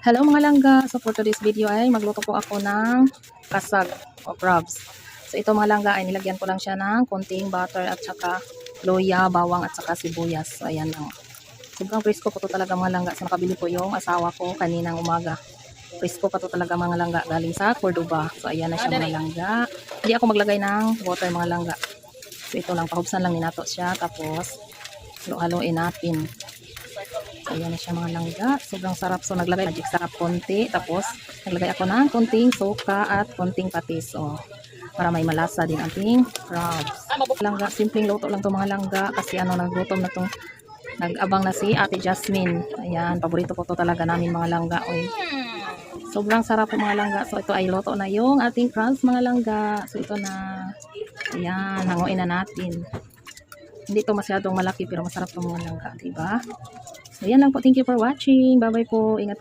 Hello mga langga, so for today's video ay magluto po ako ng kasag o crabs. So ito mga langga ay nilagyan ko lang siya ng konting butter at saka luya, bawang at saka sibuyas. So ayan lang. Sobrang presko po to talaga mga langga. So nakabili po yung asawa ko kaninang umaga. Presko pa to talaga mga langga galing sa Cordoba. So ayan na siya mga langga. Hindi ako maglagay ng water mga langga. So ito lang, pahubsan lang ninato siya tapos halo-haloin natin. So, ayan na siya mga langga. Sobrang sarap. So, naglagay magic sarap konti. Tapos, naglagay ako ng konting suka at konting patis. O, para may malasa din ating crabs. Langga, simpleng luto lang to mga langga. Kasi ano, naglutom na tong nag-abang na si Ate Jasmine. Ayan, paborito po to talaga namin mga langga. Oy. Sobrang sarap po mga langga. So, ito ay luto na yung ating crabs mga langga. So, ito na. Ayan, hanguin na natin. Hindi to masyadong malaki pero masarap to mga langga. Diba? So, yan lang po. Thank you for watching. Bye-bye po. Ingat po.